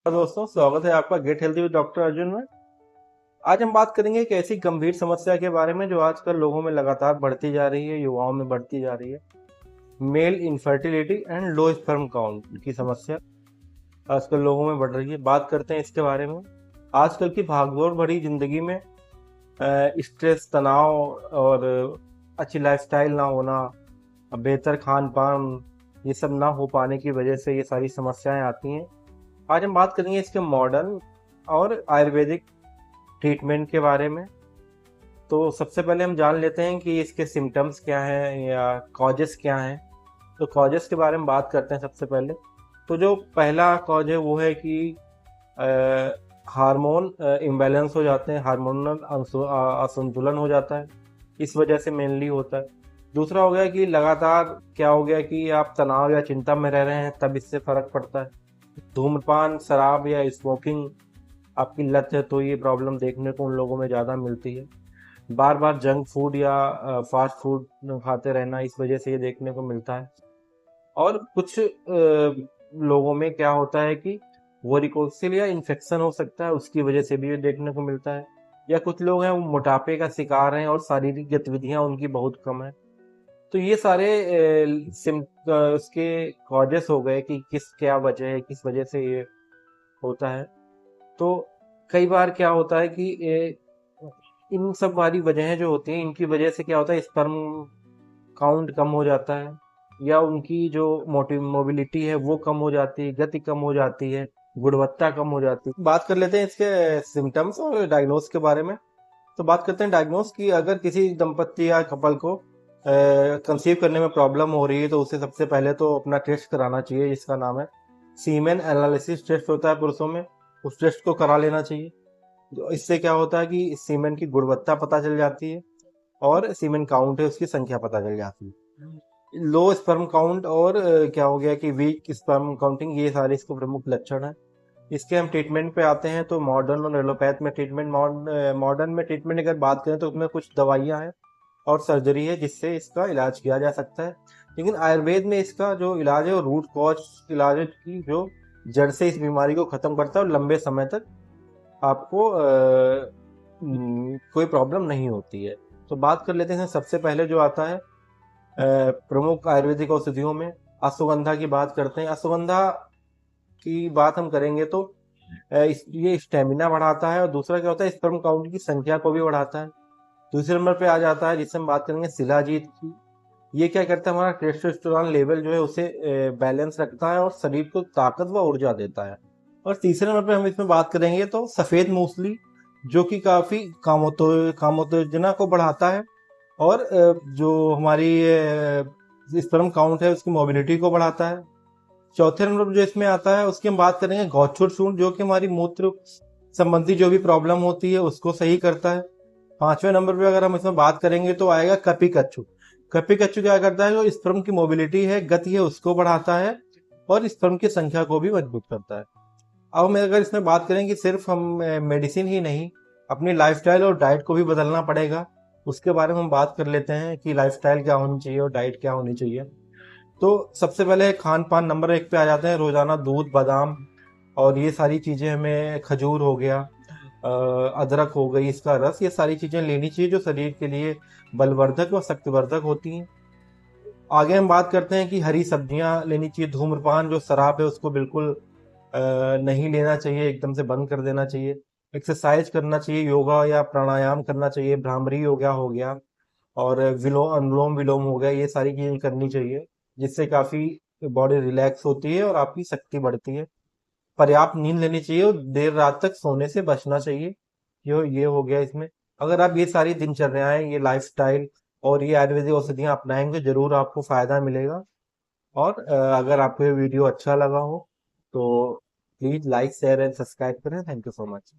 तो दोस्तों, स्वागत है आपका Get Healthy with doctor Arjun में। आज हम बात करेंगे एक ऐसी गंभीर समस्या के बारे में जो आजकल लोगों में लगातार बढ़ती जा रही है, युवाओं में बढ़ती जा रही है। Male infertility and low sperm count की समस्या आजकल लोगों में बढ़ रही है। बात करते हैं इसके बारे में। आजकल की भागदौड़ भरी जिंदगी में स्ट्रेस, तनाव और अच्छी लाइफस्टाइल ना होना, बेहतर खान पान, ये सब ना हो पाने की वजह से ये सारी समस्याएं आती हैं। आज हम बात करेंगे इसके मॉडर्न और आयुर्वेदिक ट्रीटमेंट के बारे में। तो सबसे पहले हम जान लेते हैं कि इसके सिम्टम्स क्या हैं या कॉजेस क्या हैं। तो कॉजेस के बारे में बात करते हैं सबसे पहले। तो जो पहला कॉज है वो है कि हार्मोन इम्बैलेंस हो जाते हैं, हार्मोनल असंतुलन हो जाता है, इस वजह से मेनली होता है। दूसरा हो गया कि लगातार क्या हो गया कि आप तनाव या चिंता में रह रहे हैं, तब इससे फर्क पड़ता है। धूम्रपान, शराब या स्मोकिंग आपकी लत है तो ये प्रॉब्लम देखने को उन लोगों में ज़्यादा मिलती है। बार बार जंक फूड या फास्ट फूड खाते रहना, इस वजह से ये देखने को मिलता है। और कुछ लोगों में क्या होता है कि वेरिकोसिल या इन्फेक्शन हो सकता है, उसकी वजह से भी ये देखने को मिलता है। या कुछ लोग हैं वो मोटापे का शिकार हैं और शारीरिक गतिविधियां उनकी बहुत कम है। तो ये सारे उसके कॉजेस हो गए कि क्या वजह है, किस वजह से ये होता है। तो कई बार क्या होता है कि इन सब वाली वजहें जो होती हैं, इनकी वजह से क्या होता है, स्पर्म काउंट कम हो जाता है या उनकी जो मोबिलिटी है वो कम हो जाती है, गति कम हो जाती है, गुणवत्ता कम हो जाती है। बात कर लेते हैं इसके सिम्टम्स और डायग्नोस के बारे में। तो बात करते हैं डायग्नोस की। अगर किसी दंपत्ति या कपल को कंसीव करने में प्रॉब्लम हो रही है तो उसे सबसे पहले तो अपना टेस्ट कराना चाहिए, जिसका नाम है सीमेन एनालिसिस टेस्ट होता है पुरुषों में। उस टेस्ट को करा लेना चाहिए। तो इससे क्या होता है कि सीमेन की गुणवत्ता पता चल जाती है और सीमेन काउंट है उसकी संख्या पता चल जाती है। लो स्पर्म काउंट और क्या हो गया कि वीक स्पर्म काउंटिंग, ये सारे इसको प्रमुख लक्षण है। इसके हम ट्रीटमेंट पे आते हैं। तो मॉडर्न और एलोपैथ में ट्रीटमेंट, मॉडर्न में ट्रीटमेंट अगर बात करें तो उसमें कुछ दवाइयां हैं और सर्जरी है जिससे इसका इलाज किया जा सकता है। लेकिन आयुर्वेद में इसका जो इलाज है वो रूट कॉज इलाज है, की जो जड़ से इस बीमारी को खत्म करता है और लंबे समय तक आपको कोई प्रॉब्लम नहीं होती है। तो बात कर लेते हैं सबसे पहले जो आता है प्रमुख आयुर्वेदिक औषधियों में अश्वगंधा की बात करते हैं। अश्वगंधा की बात हम करेंगे तो ये स्टेमिना बढ़ाता है और दूसरा क्या होता है, स्पर्म काउंट की संख्या को भी बढ़ाता है। दूसरे नंबर पे आ जाता है जिससे हम बात करेंगे शिलाजीत की। ये क्या करता है, हमारा टेस्टोस्टेरोन लेवल जो है उसे बैलेंस रखता है और शरीर को ताकत व ऊर्जा देता है। और तीसरे नंबर पे हम इसमें बात करेंगे तो सफेद मूसली, जो कि काफी कामोत्तेजना को बढ़ाता है और जो हमारी स्पर्म काउंट है उसकी मोबिलिटी को बढ़ाता है। चौथे नंबर जो इसमें आता है उसकी हम बात करेंगे गौछुर चूर्ण, जो कि हमारी मूत्र संबंधी जो भी प्रॉब्लम होती है उसको सही करता है। पांचवें नंबर पे अगर हम इसमें बात करेंगे तो आएगा कपी कच्चू। कपी कच्चू क्या करता है, जो स्पर्म की मोबिलिटी है, गति है, उसको बढ़ाता है और स्पर्म की संख्या को भी मजबूत करता है। अब हम अगर इसमें बात करें कि सिर्फ हम मेडिसिन ही नहीं, अपनी लाइफस्टाइल और डाइट को भी बदलना पड़ेगा, उसके बारे में हम बात कर लेते हैं कि लाइफस्टाइल क्या होनी चाहिए और डाइट क्या होनी चाहिए। तो सबसे पहले खान पान नंबर 1 पे आ जाते हैं। रोजाना दूध, बादाम और ये सारी चीजें, हमें खजूर हो गया, अदरक हो गई, इसका रस, ये सारी चीजें लेनी चाहिए जो शरीर के लिए बलवर्धक व शक्तिवर्धक होती हैं। आगे हम बात करते हैं कि हरी सब्जियां लेनी चाहिए। धूम्रपान, जो शराब है, उसको बिल्कुल नहीं लेना चाहिए, एकदम से बंद कर देना चाहिए। एक्सरसाइज करना चाहिए, योगा या प्राणायाम करना चाहिए, भ्रामरी योगा हो गया और अनुलोम विलोम हो गया, ये सारी चीजें करनी चाहिए जिससे काफी बॉडी रिलैक्स होती है और आपकी शक्ति बढ़ती है। पर्याप्त नींद लेनी चाहिए और देर रात तक सोने से बचना चाहिए। ये हो गया इसमें। अगर आप ये सारी दिनचर्याएं, ये लाइफस्टाइल और ये आयुर्वेदिक औषधियां अपनाएंगे, जरूर आपको फायदा मिलेगा। और अगर आपको ये वीडियो अच्छा लगा हो तो please like, share and subscribe करें। Thank you so much.